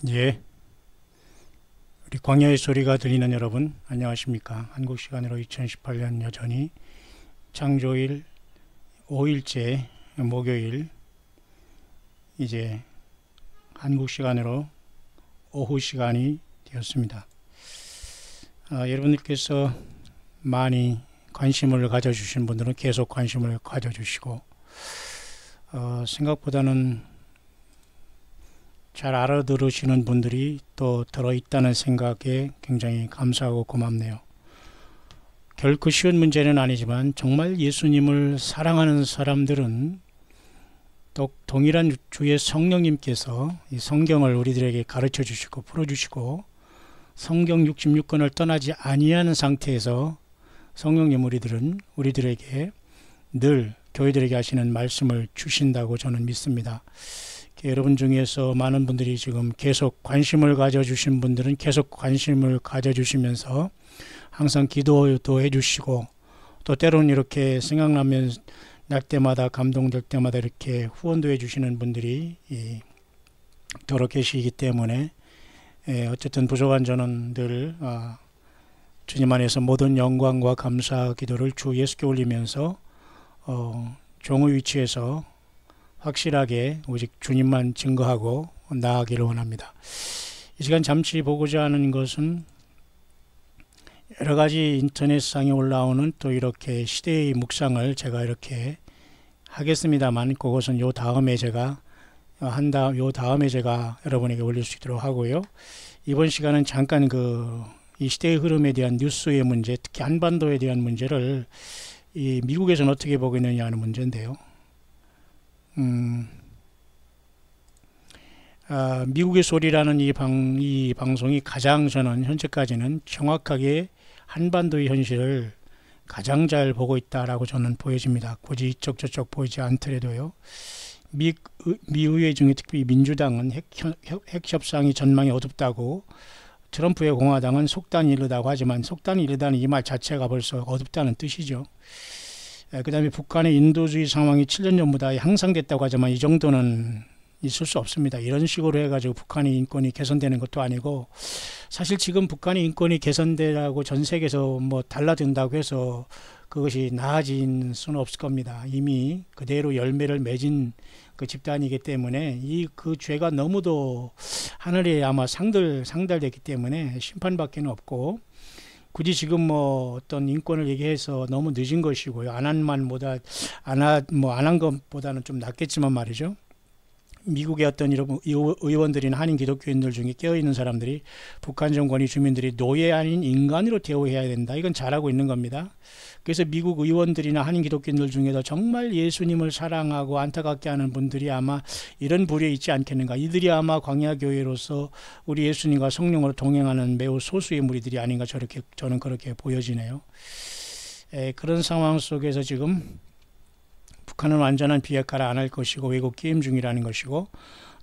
예, 우리 광야의 소리가 들리는 여러분 안녕하십니까? 한국 시간으로 2018년 여전히 창조일 5일째 목요일, 이제 한국 시간으로 오후 시간이 되었습니다. 여러분들께서 많이 관심을 가져주신 분들은 계속 관심을 가져주시고, 생각보다는 잘 알아들으시는 분들이 또 들어있다는 생각에 굉장히 감사하고 고맙네요. 결코 쉬운 문제는 아니지만 정말 예수님을 사랑하는 사람들은 또 동일한 주의 성령님께서 이 성경을 우리들에게 가르쳐 주시고 풀어주시고, 성경 66권을 떠나지 아니하는 상태에서 성령님 우리들에게 늘 교회들에게 하시는 말씀을 주신다고 저는 믿습니다. 여러분 중에서 많은 분들이 지금 계속 관심을 가져주신 분들은 계속 관심을 가져주시면서 항상 기도도 해주시고, 또 때로는 이렇게 생각나면 날 때마다 감동될 때마다 이렇게 후원도 해주시는 분들이 더러 계시기 때문에, 어쨌든 부족한 저는 늘 주님 안에서 모든 영광과 감사 기도를 주 예수께 올리면서 종의 위치에서 확실하게 오직 주님만 증거하고 나아가기를 원합니다. 이 시간 잠시 보고자 하는 것은 여러 가지 인터넷상에 올라오는 또 이렇게 시대의 묵상을 제가 이렇게 하겠습니다만, 그것은 요 다음에 제가 여러분에게 올릴 수 있도록 하고요. 이번 시간은 잠깐 이 시대의 흐름에 대한 뉴스의 문제, 특히 한반도에 대한 문제를 이 미국에서는 어떻게 보고 있느냐 하는 문제인데요. 미국의 소리라는 이 방송이 가장 저는 현재까지는 정확하게 한반도의 현실을 가장 잘 보고 있다라고 저는 보여집니다. 굳이 이쪽 저쪽 보이지 않더라도요. 미 의회 중에 특히 민주당은 핵 협상이 전망이 어둡다고, 트럼프의 공화당은 속단이 이르다고 하지만, 속단이 이르다는 이 말 자체가 벌써 어둡다는 뜻이죠. 그 다음에 북한의 인도주의 상황이 7년 전보다 향상됐다고 하지만 이 정도는 있을 수 없습니다. 이런 식으로 해가지고 북한의 인권이 개선되는 것도 아니고, 사실 지금 북한의 인권이 개선되라고 전 세계에서 달라진다고 해서 그것이 나아질 수는 없을 겁니다. 이미 그대로 열매를 맺은 그 집단이기 때문에 그 죄가 너무도 하늘에 아마 상달됐기 때문에 심판밖에는 없고, 굳이 지금 어떤 인권을 얘기해서 너무 늦은 것이고요. 안 한 것보다는 좀 낫겠지만 말이죠. 미국의 어떤 의원들이나 한인 기독교인들 중에 깨어있는 사람들이 북한 정권이 주민들이 노예 아닌 인간으로 대우해야 된다, 이건 잘하고 있는 겁니다. 그래서 미국 의원들이나 한인 기독교인들 중에도 정말 예수님을 사랑하고 안타깝게 하는 분들이 아마 이런 부류에 있지 않겠는가. 이들이 아마 광야교회로서 우리 예수님과 성령으로 동행하는 매우 소수의 무리들이 아닌가, 저는 그렇게 보여지네요. 그런 상황 속에서 지금 북한은 완전한 비핵화를 안 할 것이고 외국 게임 중이라는 것이고,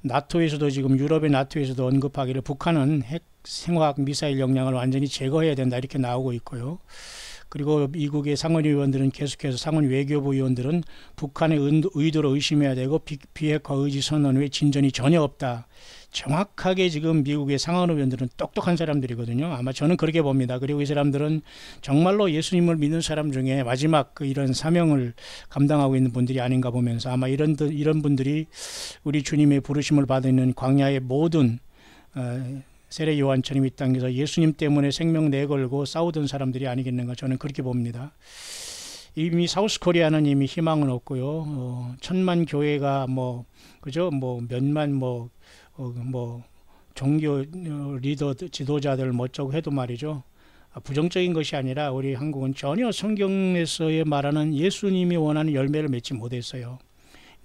나토에서도 지금 유럽의 나토에서도 언급하기를 북한은 핵, 생화학, 미사일 역량을 완전히 제거해야 된다, 이렇게 나오고 있고요. 그리고 미국의 상원 의원들은 계속해서, 상원 외교부 의원들은 북한의 의도를 의심해야 되고 비핵화 의지 선언 외에 진전이 전혀 없다. 정확하게 지금 미국의 상원 의원들은 똑똑한 사람들이거든요. 아마 저는 그렇게 봅니다. 그리고 이 사람들은 정말로 예수님을 믿는 사람 중에 마지막 이런 사명을 감당하고 있는 분들이 아닌가 보면서, 아마 이런 분들이 우리 주님의 부르심을 받는 광야의 모든 세례 요한처럼 이 땅에서 예수님 때문에 생명 내걸고 싸우던 사람들이 아니겠는가, 저는 그렇게 봅니다. 이미 사우스 코리아는 이미 희망은 없고요. 1000만 교회가 몇만 종교 리더 지도자들 어쩌고 해도 말이죠. 부정적인 것이 아니라 우리 한국은 전혀 성경에서의 말하는 예수님이 원하는 열매를 맺지 못했어요.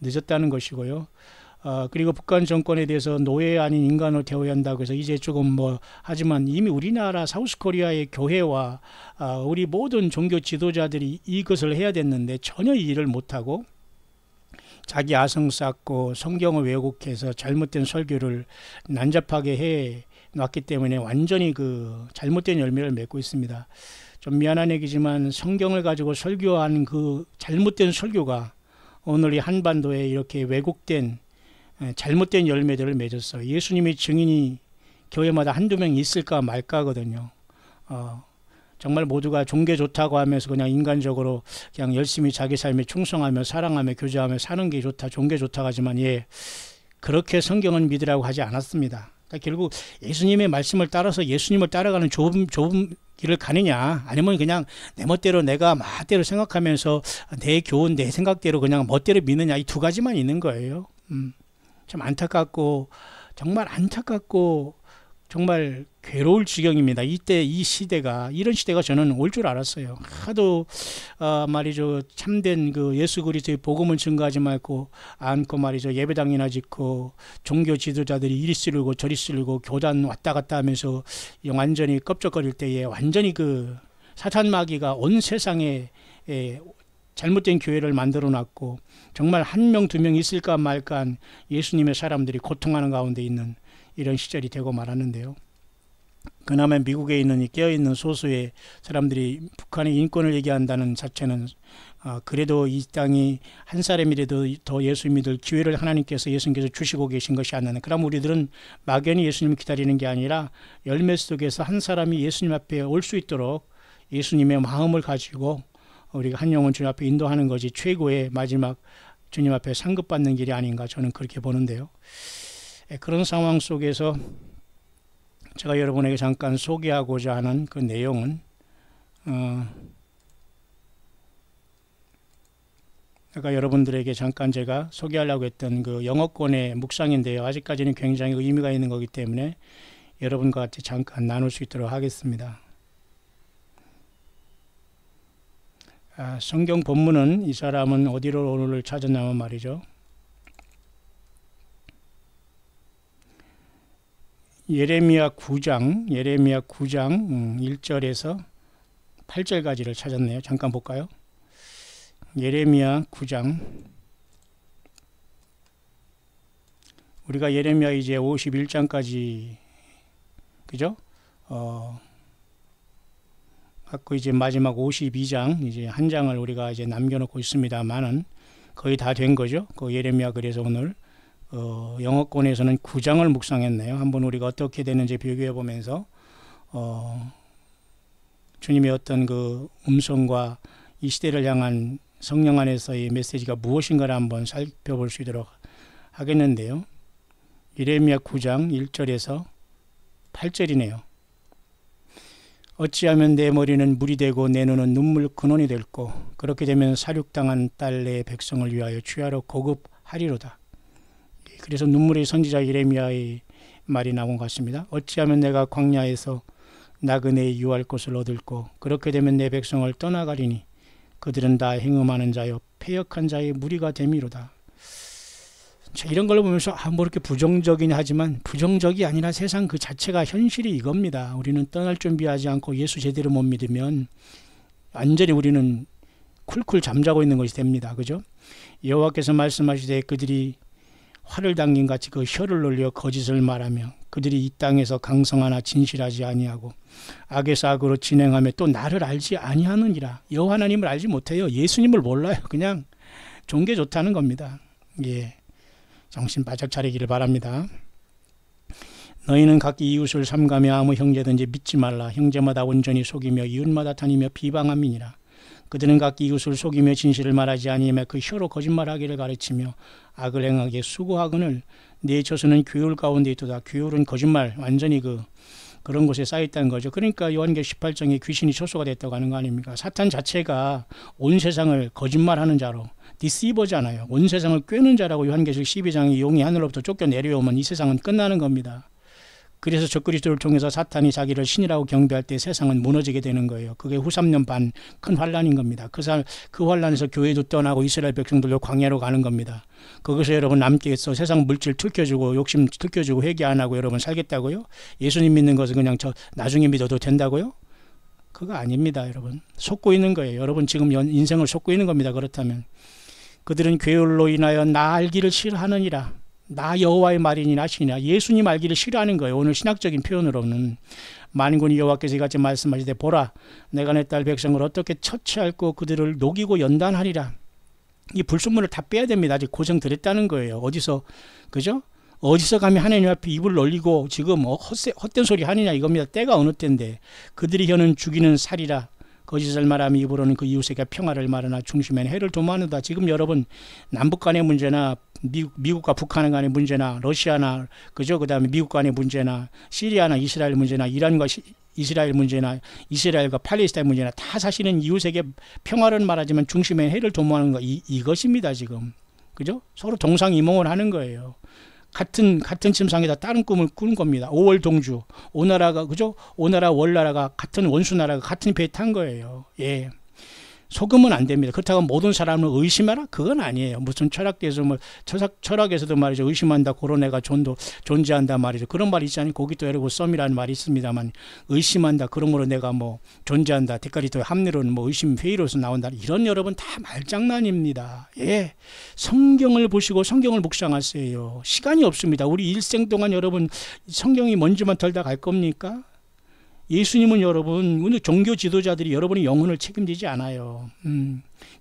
늦었다는 것이고요. 그리고 북한 정권에 대해서 노예 아닌 인간으로 대우해야 한다고 해서 이제 조금 하지만 이미 우리나라 사우스코리아의 교회와 우리 모든 종교 지도자들이 이것을 해야 됐는데 전혀 이 일을 못하고 자기 아성 쌓고 성경을 왜곡해서 잘못된 설교를 난잡하게 해 놨기 때문에 완전히 잘못된 열매를 맺고 있습니다. 좀 미안한 얘기지만 성경을 가지고 설교한 그 잘못된 설교가 오늘 이 한반도에 이렇게 왜곡된 잘못된 열매들을 맺었어요. 예수님의 증인이 교회마다 한두 명 있을까 말까 하거든요. 정말 모두가 종교 좋다고 하면서 그냥 인간적으로 그냥 열심히 자기 삶에 충성하며 사랑하며 교제하며 사는 게 좋다, 종교 좋다고 하지만 그렇게 성경은 믿으라고 하지 않았습니다. 그러니까 결국 예수님의 말씀을 따라서 예수님을 따라가는 좁은 길을 가느냐, 아니면 그냥 내 멋대로 내가 마음대로 생각하면서 내 교훈, 내 생각대로 그냥 멋대로 믿느냐, 이 두 가지만 있는 거예요. 참 안타깝고 정말 안타깝고 정말 괴로울 지경입니다. 이때 이 시대가, 이런 시대가 저는 올 줄 알았어요. 하도 말이죠, 참된 그 예수 그리스도의 복음을 증거하지 않고 말이죠, 예배당이나 짓고 종교 지도자들이 이리 쓰르고 저리 쓰르고 교단 왔다 갔다 하면서 완전히 껍적거릴 때에 완전히 그 사탄 마귀가 온 세상에 잘못된 교회를 만들어 놨고, 정말 한 명 두 명 있을까 말까 한 예수님의 사람들이 고통하는 가운데 있는 이런 시절이 되고 말았는데요. 그나마 미국에 있는 이 깨어있는 소수의 사람들이 북한의 인권을 얘기한다는 자체는 그래도 이 땅이 한 사람이라도 더 예수 믿을 기회를 하나님께서, 예수님께서 주시고 계신 것이 아니냐. 그럼 우리들은 막연히 예수님을 기다리는 게 아니라 열매 속에서 한 사람이 예수님 앞에 올 수 있도록 예수님의 마음을 가지고 우리가 한 영혼 주님 앞에 인도하는 것이 최고의 마지막 주님 앞에 상급받는 길이 아닌가, 저는 그렇게 보는데요. 그런 상황 속에서 제가 여러분에게 잠깐 소개하고자 하는 그 내용은 아까 여러분들에게 잠깐 제가 소개하려고 했던 그 영어권의 묵상인데요. 아직까지는 굉장히 의미가 있는 거기 때문에 여러분과 같이 잠깐 나눌 수 있도록 하겠습니다. 성경 본문은 이 사람은 어디로 오늘 찾았냐면 말이죠, 예레미야 9장 1절에서 8절까지를 찾았네요. 잠깐 볼까요? 예레미야 9장, 우리가 예레미야 이제 51장까지 그죠? 갖고 이제 마지막 52장, 이제 한 장을 우리가 이제 남겨놓고 있습니다만은 거의 다 된 거죠. 그 예레미야, 그래서 오늘 영어권에서는 9장을 묵상했네요. 한번 우리가 어떻게 되는지 비교해 보면서 주님의 어떤 그 음성과 이 시대를 향한 성령 안에서의 메시지가 무엇인가를 한번 살펴볼 수 있도록 하겠는데요. 예레미야 9장 1절에서 8절이네요. 어찌하면 내 머리는 물이 되고 내 눈은 눈물 근원이 될고, 그렇게 되면 사륙당한 딸 내 백성을 위하여 취하러 고급하리로다. 그래서 눈물의 선지자 예레미야의 말이 나온 것 같습니다. 어찌하면 내가 광야에서 나그네의 유할 곳을 얻을고, 그렇게 되면 내 백성을 떠나가리니 그들은 다 행음하는 자여 패역한 자의 무리가 됨이로다. 자, 이런 걸 보면서 뭐 이렇게 부정적이냐 하지만 부정적이 아니라 세상 그 자체가 현실이 이겁니다. 우리는 떠날 준비하지 않고 예수 제대로 못 믿으면 완전히 우리는 쿨쿨 잠자고 있는 것이 됩니다. 그죠? 여호와께서 말씀하시되 그들이 활을 당긴 같이 그 혀를 놀려 거짓을 말하며 그들이 이 땅에서 강성하나 진실하지 아니하고 악에서 악으로 진행하며 또 나를 알지 아니하느니라. 여호와 하나님을 알지 못해요. 예수님을 몰라요. 그냥 종교 좋다는 겁니다. 예, 정신 바짝 차리기를 바랍니다. 너희는 각기 이웃을 삼가며 아무 형제든지 믿지 말라. 형제마다 온전히 속이며 이웃마다 다니며 비방함이니라. 그들은 각기 이웃을 속이며 진실을 말하지 아니하며 그 혀로 거짓말하기를 가르치며 악을 행하기에 수고하거늘 네 저수는 규율 가운데 있도다. 규율은 거짓말, 완전히 그런 곳에 쌓여있다는 거죠. 그러니까 요한계시록 18장에 귀신이 초소가 됐다고 하는 거 아닙니까? 사탄 자체가 온 세상을 거짓말하는 자로, 디시버잖아요. 온 세상을 꿰는 자라고 요한계시록 12장에 용이 하늘로부터 쫓겨 내려오면 이 세상은 끝나는 겁니다. 그래서 적그리스도를 통해서 사탄이 자기를 신이라고 경배할 때 세상은 무너지게 되는 거예요. 그게 후 3년 반 큰 환란인 겁니다. 그 환란에서 교회도 떠나고 이스라엘 백성들도 광야로 가는 겁니다. 거기서 여러분 남기겠어? 세상 물질 들켜주고 욕심 들켜주고 회개 안 하고 여러분 살겠다고요? 예수님 믿는 것은 그냥 나중에 믿어도 된다고요? 그거 아닙니다. 여러분 속고 있는 거예요. 여러분 지금 인생을 속고 있는 겁니다. 그렇다면 그들은 괴율로 인하여 나 알기를 싫어하느니라. 나 여호와의 말이니 나시니라. 예수님 알기를 싫어하는 거예요. 오늘 신학적인 표현으로는 만군의 여호와께서 이같이 말씀하시되 보라 내가 내 딸 백성을 어떻게 처치할고 그들을 녹이고 연단하리라. 이 불순물을 다 빼야 됩니다. 아직 고생 들였다는 거예요. 어디서, 그죠? 어디서 감히 하나님 앞에 입을 놀리고 지금 헛된 소리 하느냐 이겁니다. 때가 어느 때인데 그들이 혀는 죽이는 살이라 거짓을 말하며 입으로는 그 이웃에게 평화를 말하나 중심에는 해를 도모하는다. 지금 여러분 남북 간의 문제나 미국과 북한 간의 문제나 러시아나 그죠? 그다음에 미국 간의 문제나 시리아나 이스라엘 문제나 이란과 이스라엘 문제나 이스라엘과 팔레스타인 문제나 다 사실은 이웃에게 평화를 말하지만 중심에 해를 도모하는 거 이것입니다. 지금 그죠? 서로 동상이몽을 하는 거예요. 같은 침상에다 다른 꿈을 꾸는 겁니다. 5월 동주 오나라가 그죠? 오나라 월나라가 같은 원수 나라가 같은 배에 탄 거예요. 예. 속으면 안 됩니다. 그렇다고 모든 사람을 의심하라? 그건 아니에요. 무슨 철학에서 철학에서도 말이죠. 의심한다. 그런 애가 존재한다 말이죠. 그런 말이 있잖아요. 고기도 에르고 썸이라는 말이 있습니다만 의심한다. 그러므로 내가 뭐 존재한다. 데카리토의 합리로는 뭐 의심 회의로서 나온다. 이런 여러분 다 말장난입니다. 예. 성경을 보시고 성경을 묵상하세요. 시간이 없습니다. 우리 일생 동안 여러분 성경이 먼지만 털다 갈 겁니까? 예수님은 여러분, 오늘 종교 지도자들이 여러분의 영혼을 책임지지 않아요.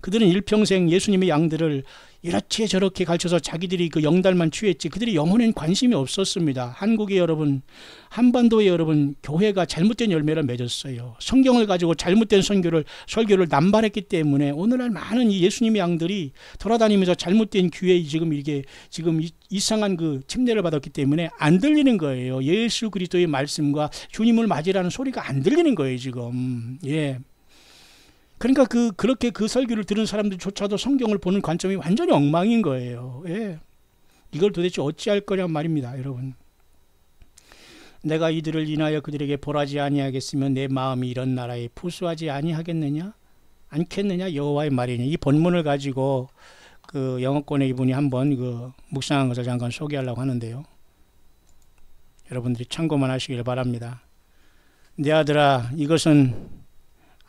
그들은 일평생 예수님의 양들을 이렇게 저렇게 가르쳐서 자기들이 그 영달만 취했지 그들이 영혼엔 관심이 없었습니다. 한국의 여러분, 한반도의 여러분, 교회가 잘못된 열매를 맺었어요. 성경을 가지고 잘못된 설교를 남발했기 때문에 오늘날 많은 이 예수님의 양들이 돌아다니면서 잘못된 귀에 지금 이상한 그 침례를 받았기 때문에 안 들리는 거예요. 예수 그리스도의 말씀과 주님을 맞으라는 소리가 안 들리는 거예요, 지금. 예. 그러니까 그렇게 그 설교를 들은 사람들조차도 성경을 보는 관점이 완전히 엉망인 거예요. 예. 이걸 도대체 어찌할 거냐 말입니다, 여러분. 내가 이들을 인하여 그들에게 벌하지 아니하겠으면 내 마음이 이런 나라에 부수하지 아니하겠느냐? 않겠느냐? 여호와의 말이니. 이 본문을 가지고 그 영어권의 이분이 한번 그 묵상한 것을 잠깐 소개하려고 하는데요. 여러분들이 참고만 하시길 바랍니다. 내 아들아, 이것은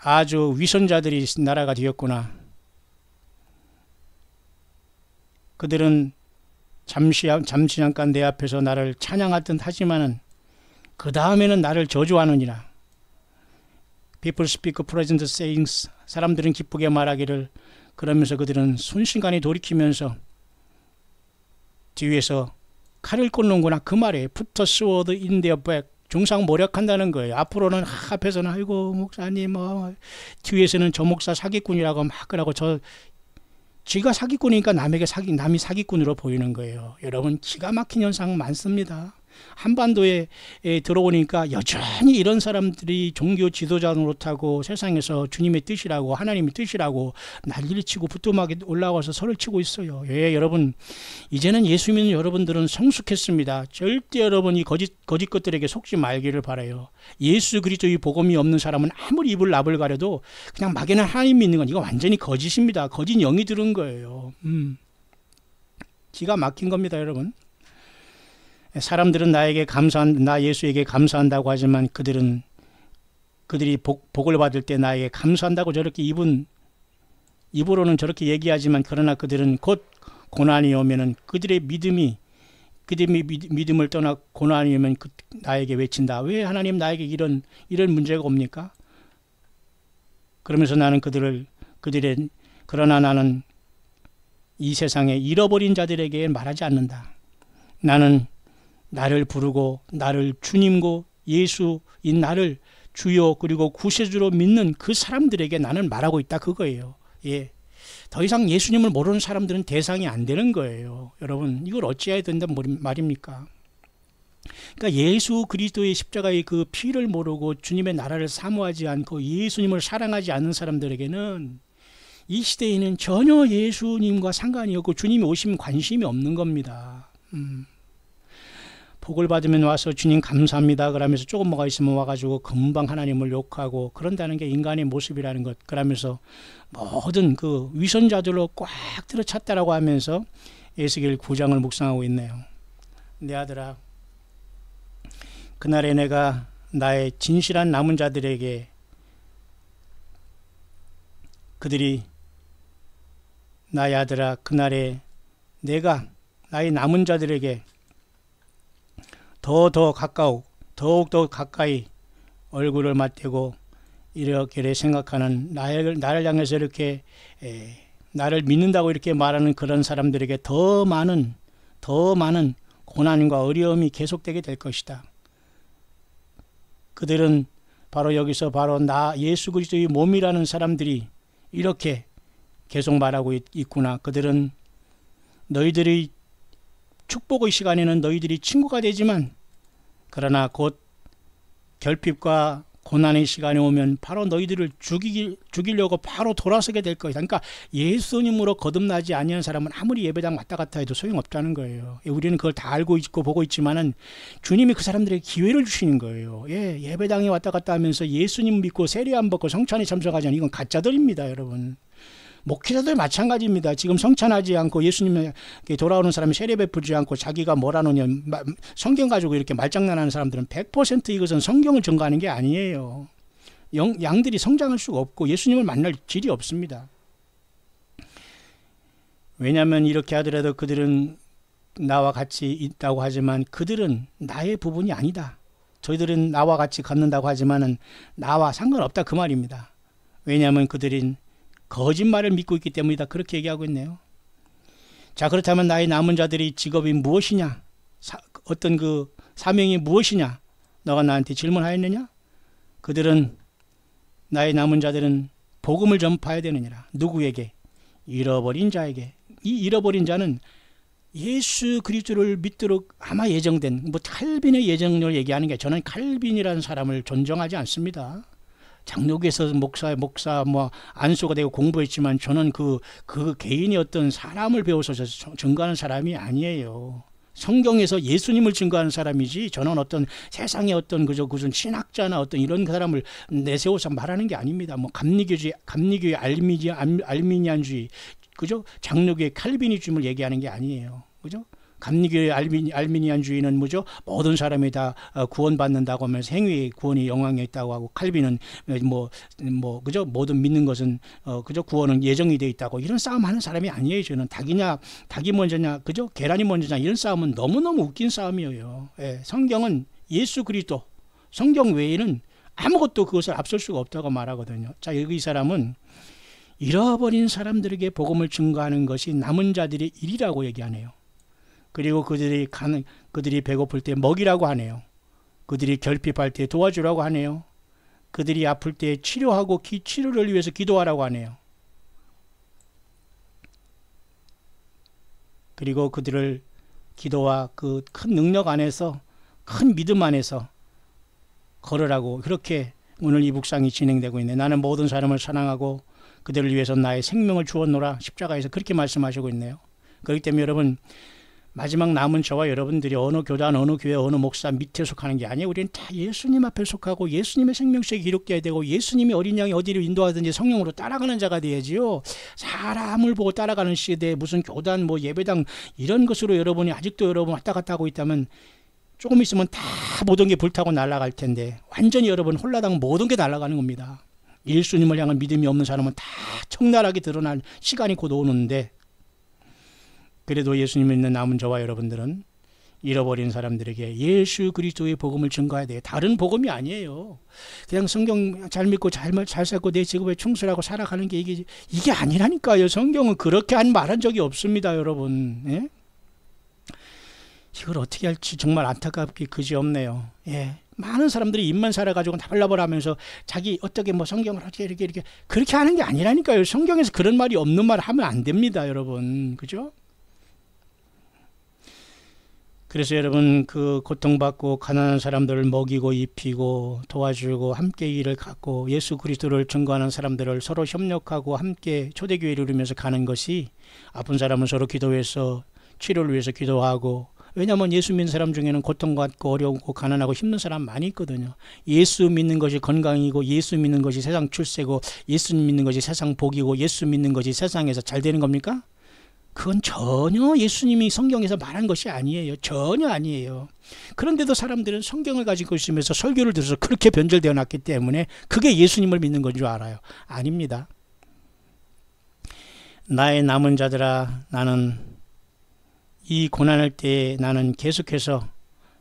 아주 위선자들이 나라가 되었구나. 그들은 잠시잠깐 내 앞에서 나를 찬양하듯 하지만은 그 다음에는 나를 저주하느니라. People speak pleasant sayings. 사람들은 기쁘게 말하기를. 그러면서 그들은 순식간에 돌이키면서 뒤에서 칼을 꽂는구나. 그 말에 put a sword in their back. 중상 모략한다는 거예요. 앞으로는 앞에서는 아이고 목사님 뒤에서는 저 목사 사기꾼이라고 막 그러고 지가 사기꾼이니까 남이 사기꾼으로 보이는 거예요. 여러분 기가 막힌 현상 많습니다. 한반도에 들어오니까 여전히 이런 사람들이 종교 지도자 노릇하고 세상에서 주님의 뜻이라고 하나님의 뜻이라고 난리를 치고 부뚜막에 올라와서 설을 치고 있어요. 예, 여러분 이제는 예수 믿는 여러분들은 성숙했습니다. 절대 여러분이 거짓 것들에게 속지 말기를 바라요. 예수 그리스도의 복음이 없는 사람은 아무리 입을 납을 가려도 그냥 막연한 하나님 믿는 건 이거 완전히 거짓입니다. 거짓 영이 들은 거예요. 기가 막힌 겁니다, 여러분. 사람들은 나 예수에게 감사한다고 하지만 그들이 복을 받을 때 나에게 감사한다고 저렇게 입으로는 저렇게 얘기하지만 그러나 그들은 곧 고난이 오면은 그들의 믿음을 떠나 고난이 오면 나에게 외친다. 왜 하나님 나에게 이런 문제가 옵니까? 그러면서 나는 그러나 나는 이 세상에 잃어버린 자들에게 말하지 않는다. 나는 나를 부르고 나를 주님고 예수인 나를 주요 그리고 구세주로 믿는 그 사람들에게 나는 말하고 있다 그거예요. 예. 더 이상 예수님을 모르는 사람들은 대상이 안 되는 거예요. 여러분 이걸 어찌해야 된다는 말입니까? 그러니까 예수 그리스도의 십자가의 그 피를 모르고 주님의 나라를 사모하지 않고 예수님을 사랑하지 않는 사람들에게는 이 시대에는 전혀 예수님과 상관이 없고 주님이 오시면 관심이 없는 겁니다. 복을 받으면 와서 주님 감사합니다 그러면서 조금 뭐가 있으면 와가지고 금방 하나님을 욕하고 그런다는 게 인간의 모습이라는 것. 그러면서 모든 그 위선자들로 꽉 들어찼다라고 하면서 에스겔 9장을 묵상하고 있네요. 내 아들아, 그날에 내가 나의 진실한 남은 자들에게 그들이 나의 아들아, 그날에 내가 나의 남은 자들에게 더욱더 가까이 얼굴을 맞대고 이렇게 생각하는 나를 향해서 이렇게 나를 믿는다고 이렇게 말하는 그런 사람들에게 더 많은 고난과 어려움이 계속되게 될 것이다. 그들은 바로 여기서 바로 나 예수 그리스도의 몸이라는 사람들이 이렇게 계속 말하고 있구나. 그들은 너희들의 축복의 시간에는 너희들이 친구가 되지만 그러나 곧 결핍과 고난의 시간이 오면 바로 너희들을 죽이려고 바로 돌아서게 될 것이다. 그러니까 예수님으로 거듭나지 아니한 사람은 아무리 예배당 왔다 갔다 해도 소용없다는 거예요. 우리는 그걸 다 알고 있고 보고 있지만은 주님이 그 사람들에게 기회를 주시는 거예요. 예배당에 왔다 갔다 하면서 예수님 믿고 세례 안 받고 성찬에 참석하지 않으면 이건 가짜들입니다, 여러분. 목회자들 마찬가지입니다. 지금 성찬하지 않고 예수님에게 돌아오는 사람이 세례 베풀지 않고 자기가 뭐라느냐 성경 가지고 이렇게 말장난하는 사람들은 100% 이것은 성경을 증거하는 게 아니에요. 양들이 성장할 수가 없고 예수님을 만날 질이 없습니다. 왜냐하면 이렇게 하더라도 그들은 나와 같이 있다고 하지만 그들은 나의 부분이 아니다. 저희들은 나와 같이 걷는다고 하지만은 나와 상관없다 그 말입니다. 왜냐하면 그들은 거짓말을 믿고 있기 때문이다. 그렇게 얘기하고 있네요. 자, 그렇다면 나의 남은 자들의 직업이 무엇이냐? 어떤 그 사명이 무엇이냐? 너가 나한테 질문하였느냐? 그들은 나의 남은 자들은 복음을 전파해야 되느니라. 누구에게? 잃어버린 자에게. 이 잃어버린 자는 예수 그리스도를 믿도록 아마 예정된 칼빈의 예정을 얘기하는 게 저는 칼빈이라는 사람을 존경하지 않습니다. 장로교에서 목사 안수가 되고 공부했지만 저는 그 개인이 어떤 사람을 배워서 증거하는 사람이 아니에요. 성경에서 예수님을 증거하는 사람이지 저는 어떤 세상의 어떤 무슨 신학자나 어떤 이런 사람을 내세워서 말하는 게 아닙니다. 감리교의 알미니안주의, 그죠? 장로교의 칼빈이즘을 얘기하는 게 아니에요. 그죠? 감리교의 알미니안주의는 뭐죠? 모든 사람이 다 구원받는다고 하면서 행위의 구원이 영향이 있다고 하고, 칼빈은 그죠? 모든 믿는 것은 그죠? 구원은 예정이 되어 있다고, 이런 싸움 하는 사람이 아니에요. 저는 닭이 먼저냐, 그죠? 계란이 먼저냐, 이런 싸움은 너무너무 웃긴 싸움이에요. 성경은 예수 그리스도, 성경 외에는 아무것도 그것을 앞설 수가 없다고 말하거든요. 자, 여기 이 사람은 잃어버린 사람들에게 복음을 증거하는 것이 남은 자들의 일이라고 얘기하네요. 그리고 그들이 배고플 때 먹이라고 하네요. 그들이 결핍할 때 도와주라고 하네요. 그들이 아플 때 치료하고 치료를 위해서 기도하라고 하네요. 그리고 그들을 기도와 그 큰 능력 안에서, 큰 믿음 안에서 걸으라고, 그렇게 오늘 이 묵상이 진행되고 있네. 나는 모든 사람을 사랑하고 그들을 위해서 나의 생명을 주었노라. 십자가에서 그렇게 말씀하시고 있네요. 그렇기 때문에 여러분, 마지막 남은 저와 여러분들이 어느 교단, 어느 교회, 어느 목사 밑에 속하는 게 아니에요. 우리는 다 예수님 앞에 속하고 예수님의 생명책에 기록되어야 되고, 예수님이 어린 양이 어디를 인도하든지 성령으로 따라가는 자가 되야지요. 사람을 보고 따라가는 시대에 무슨 교단, 예배당 이런 것으로 여러분이 아직도 여러분 왔다 갔다 하고 있다면 조금 있으면 다 모든 게 불타고 날아갈 텐데, 완전히 여러분 홀라당 모든 게 날아가는 겁니다. 예수님을 향한 믿음이 없는 사람은 다 적나라하게 드러날 시간이 곧 오는데, 그래도 예수님 믿는 남은 저와 여러분들은 잃어버린 사람들에게 예수 그리스도의 복음을 증거해야 돼요. 다른 복음이 아니에요. 그냥 성경 잘 믿고 잘 살고 내 직업에 충실하고 살아가는 게 이게 아니라니까요. 성경은 그렇게 말한 적이 없습니다, 여러분. 예? 이걸 어떻게 할지 정말 안타깝게 그지없네요. 예. 많은 사람들이 입만 살아가지고 나발나발하면서 자기 어떻게 성경을 이렇게 그렇게 하는 게 아니라니까요. 성경에서 그런 말이 없는 말 하면 안 됩니다, 여러분. 그죠? 그래서 여러분, 그 고통받고 가난한 사람들을 먹이고 입히고 도와주고 함께 일을 갖고 예수 그리스도를 증거하는 사람들을 서로 협력하고 함께 초대교회를 이루면서 가는 것이, 아픈 사람은 서로 기도해서 치료를 위해서 기도하고, 왜냐하면 예수 믿는 사람 중에는 고통받고 어려우고 가난하고 힘든 사람 많이 있거든요. 예수 믿는 것이 건강이고, 예수 믿는 것이 세상 출세고, 예수 믿는 것이 세상 복이고, 예수 믿는 것이 세상에서 잘 되는 겁니까? 그건 전혀 예수님이 성경에서 말한 것이 아니에요. 전혀 아니에요. 그런데도 사람들은 성경을 가지고 있으면서 설교를 들어서 그렇게 변절되어 놨기 때문에 그게 예수님을 믿는 건 줄 알아요. 아닙니다. 나의 남은 자들아, 나는 이 고난할 때, 나는 계속해서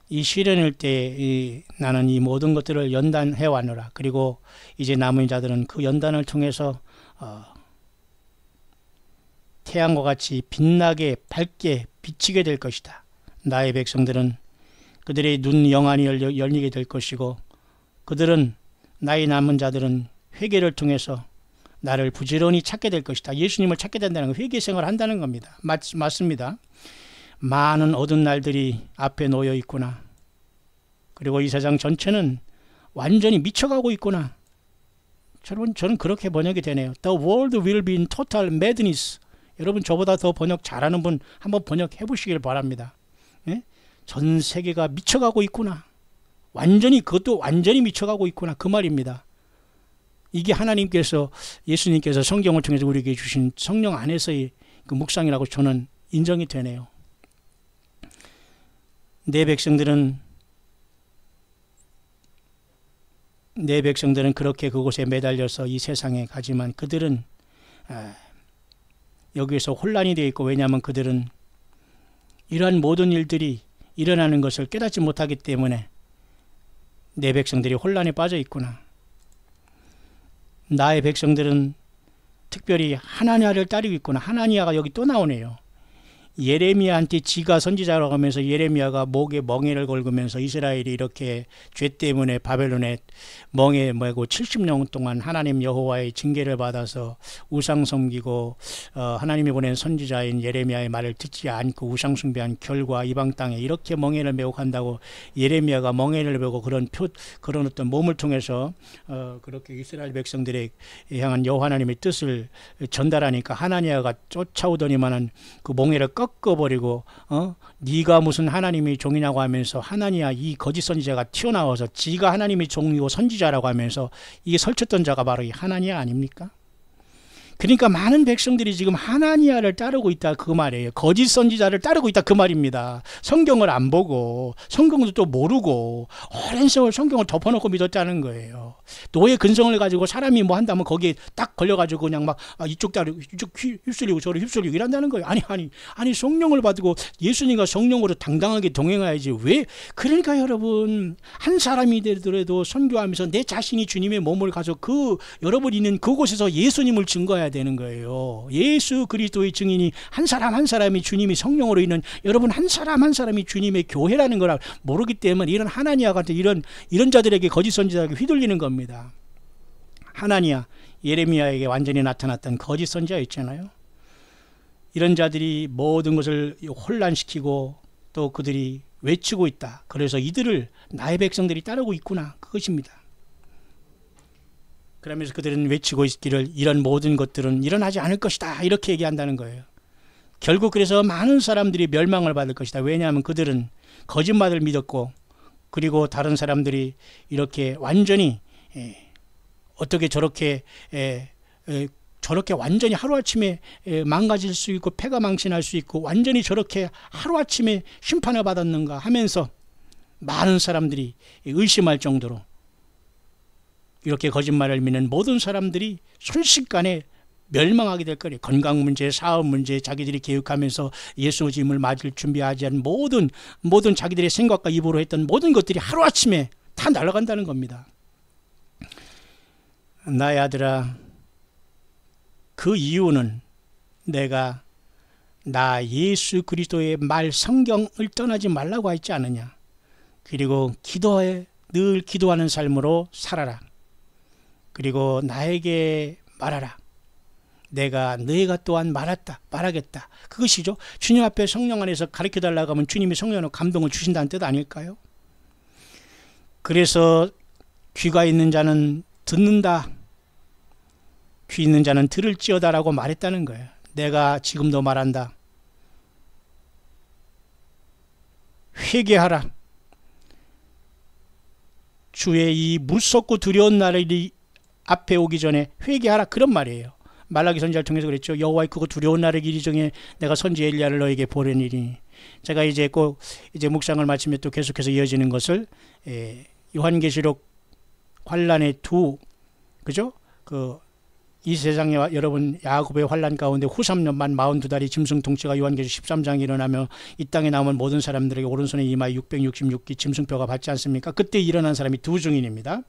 이 시련일 때 나는 이 모든 것들을 연단해 왔노라. 그리고 이제 남은 자들은 그 연단을 통해서 태양과 같이 빛나게 밝게 비치게 될 것이다. 나의 백성들은 그들의 눈 영안이 열리게 될 것이고 그들은 나의 남은 자들은 회개를 통해서 나를 부지런히 찾게 될 것이다. 예수님을 찾게 된다는 건 회개 생활을 한다는 겁니다. 맞습니다. 많은 어두운 날들이 앞에 놓여 있구나. 그리고 이 세상 전체는 완전히 미쳐가고 있구나. 여러분, 저는 그렇게 번역이 되네요. The world will be in total madness. 여러분, 저보다 더 번역 잘하는 분 한번 번역해 보시길 바랍니다. 예? 전 세계가 미쳐가고 있구나. 완전히, 그것도 완전히 미쳐가고 있구나. 그 말입니다. 이게 하나님께서, 예수님께서 성경을 통해서 우리에게 주신 성령 안에서의 그 묵상이라고 저는 인정이 되네요. 내 백성들은 그렇게 그곳에 매달려서 이 세상에 가지만 그들은 여기에서 혼란이 되어 있고, 왜냐하면 그들은 이러한 모든 일들이 일어나는 것을 깨닫지 못하기 때문에 내 백성들이 혼란에 빠져 있구나. 나의 백성들은 특별히 하나니아를 따르고 있구나. 하나니아가 여기 또 나오네요. 예레미야한테 지가 선지자라고 하면서 예레미야가 목에 멍에를 걸으면서 이스라엘이 이렇게 죄 때문에 바벨론에 멍에 매고 70년 동안 하나님 여호와의 징계를 받아서 우상 섬기고 하나님이 보낸 선지자인 예레미야의 말을 듣지 않고 우상 숭배한 결과 이방 땅에 이렇게 멍에를 메고 간다고 예레미야가 멍에를 메고 그런 어떤 몸을 통해서 그렇게 이스라엘 백성들에 향한 여호와 하나님의 뜻을 전달하니까 하나니아가 쫓아오더니만은 그 멍에를 꺾어버리고 네가 무슨 하나님의 종이냐고 하면서 하나니아 이 거짓 선지자가 튀어나와서 지가 하나님의 종이고 선지자라고 하면서 이게 설쳤던 자가 바로 이 하나니아 아닙니까? 그러니까 많은 백성들이 지금 하나니아를 따르고 있다 그 말이에요. 거짓 선지자를 따르고 있다 그 말입니다. 성경을 안 보고 성경도 또 모르고 오랜 세월 성경을 덮어놓고 믿었다는 거예요. 노예 근성을 가지고 사람이 뭐 한다면 거기에 딱 걸려가지고 그냥 막 이쪽 다리 이쪽 휩쓸리고 저리 휩쓸리고 이런다는 거예요. 아니 성령을 받고 예수님과 성령으로 당당하게 동행해야지. 왜? 그러니까 여러분, 한 사람이 되더라도 선교하면서 내 자신이 주님의 몸을 가져 그 여러분 있는 그곳에서 예수님을 증거해야 되는 거예요. 예수 그리스도의 증인이 한 사람 한 사람이 주님의 성령으로 있는 여러분 한 사람 한 사람이 주님의 교회라는 걸 모르기 때문에 이런 하나니아 같은 이런 자들에게 거짓 선지자에게 휘둘리는 겁니다. 하나니아 예레미야에게 완전히 나타났던 거짓 선지자 있잖아요. 이런 자들이 모든 것을 혼란시키고 또 그들이 외치고 있다. 그래서 이들을 나의 백성들이 따르고 있구나. 그것입니다. 그러면서 그들은 외치고 있기를 이런 모든 것들은 일어나지 않을 것이다. 이렇게 얘기한다는 거예요. 결국 그래서 많은 사람들이 멸망을 받을 것이다. 왜냐하면 그들은 거짓말을 믿었고 그리고 다른 사람들이 이렇게 완전히 어떻게 저렇게 완전히 하루아침에 망가질 수 있고 패가 망신할 수 있고 완전히 저렇게 하루아침에 심판을 받았는가 하면서 많은 사람들이 의심할 정도로 이렇게 거짓말을 믿는 모든 사람들이 순식간에 멸망하게 될 거예요. 건강 문제, 사업 문제, 자기들이 계획하면서 예수님을 맞을 준비하지 않은 모든 자기들의 생각과 입으로 했던 모든 것들이 하루아침에 다 날아간다는 겁니다. 나의 아들아, 그 이유는 내가 나 예수 그리스도의 말 성경을 떠나지 말라고 했지 않느냐. 그리고 기도해 늘 기도하는 삶으로 살아라. 그리고 나에게 말하라. 내가 너희가 또한 말하겠다. 그것이죠. 주님 앞에 성령 안에서 가르쳐달라고 하면 주님이 성령으로 감동을 주신다는 뜻 아닐까요? 그래서 귀가 있는 자는 듣는다. 귀 있는 자는 들을지어다라고 말했다는 거예요. 내가 지금도 말한다. 회개하라. 주의 이 무섭고 두려운 날이 앞에 오기 전에 회개하라. 그런 말이에요. 말라기 선지자를 통해서 그랬죠. 여호와의 크고 두려운 날의 이르기 전에 내가 선지 엘리야를 너에게 보내니니. 제가 이제 묵상을 마치며 또 계속해서 이어지는 것을 요한계시록 환란의 그죠? 이 세상에 여러분 야곱의 환란 가운데 후 3년만 42다리 짐승 통치가 요한계시록 13장에 일어나며 이 땅에 나오는 모든 사람들에게 오른손에 이마에 666기 짐승표가 받지 않습니까? 그때 일어난 사람이 두 증인입니다.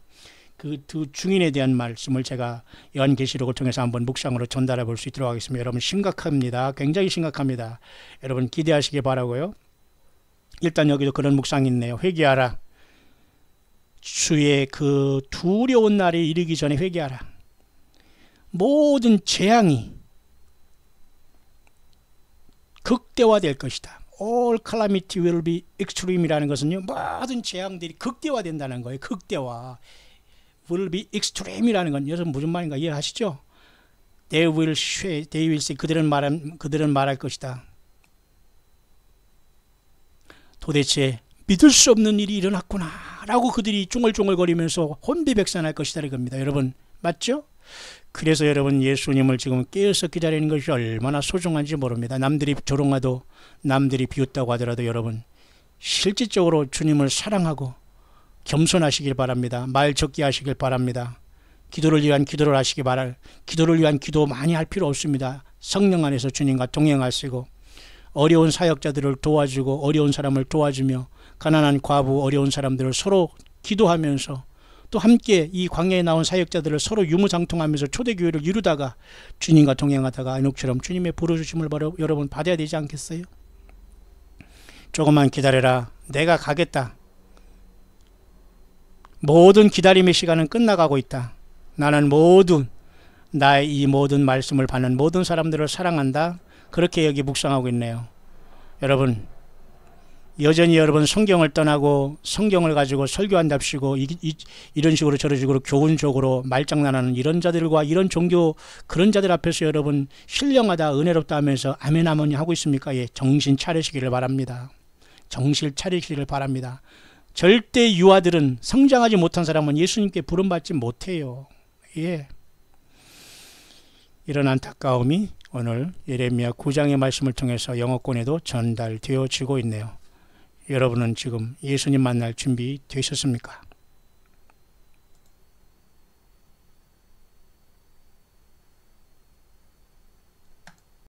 그 두 증인에 대한 말씀을 제가 요한계시록을 통해서 한번 묵상으로 전달해 볼 수 있도록 하겠습니다. 여러분 심각합니다. 굉장히 심각합니다. 여러분 기대하시기 바라고요. 일단 여기도 그런 묵상이 있네요. 회개하라. 주의 그 두려운 날이 이르기 전에 회개하라. 모든 재앙이 극대화될 것이다. All calamity will be extreme이라는 것은요, 모든 재앙들이 극대화된다는 거예요. 극대화. will be extreme이라는 건 여러분 무슨 말인가 이해하시죠? They will say 그들은 말할 것이다. 도대체 믿을 수 없는 일이 일어났구나 라고 그들이 중얼중얼거리면서 혼비백산할 것이다 이겁니다. 여러분 맞죠? 그래서 여러분 예수님을 지금 깨어서 기다리는 것이 얼마나 소중한지 모릅니다. 남들이 조롱하도 남들이 비웃다고 하더라도 여러분 실질적으로 주님을 사랑하고 겸손하시길 바랍니다. 말 적게 하시길 바랍니다. 기도를 위한 기도 많이 할 필요 없습니다. 성령 안에서 주님과 동행하시고 어려운 사역자들을 도와주고 어려운 사람을 도와주며 가난한 과부 어려운 사람들을 서로 기도하면서 또 함께 이 광야에 나온 사역자들을 서로 유무상통하면서 초대교회를 이루다가 주님과 동행하다가 에녹처럼 주님의 부르주심을 여러분 받아야 되지 않겠어요? 조금만 기다려라. 내가 가겠다. 모든 기다림의 시간은 끝나가고 있다. 나는 나의 이 모든 말씀을 받는 모든 사람들을 사랑한다. 그렇게 여기 묵상하고 있네요. 여러분 여전히 여러분 성경을 떠나고 성경을 가지고 설교한답시고 이런 식으로 저런 식으로 교훈적으로 말장난하는 이런 자들과 이런 종교 그런 자들 앞에서 여러분 신령하다 은혜롭다 하면서 아멘 아멘 하고 있습니까? 예, 정신 차리시기를 바랍니다. 정신 차리시기를 바랍니다. 절대 유아들은 성장하지 못한 사람은 예수님께 부름받지 못해요. 예. 이런 안타까움이 오늘 예레미야 9장의 말씀을 통해서 영어권에도 전달되어지고 있네요. 여러분은 지금 예수님 만날 준비 되셨습니까?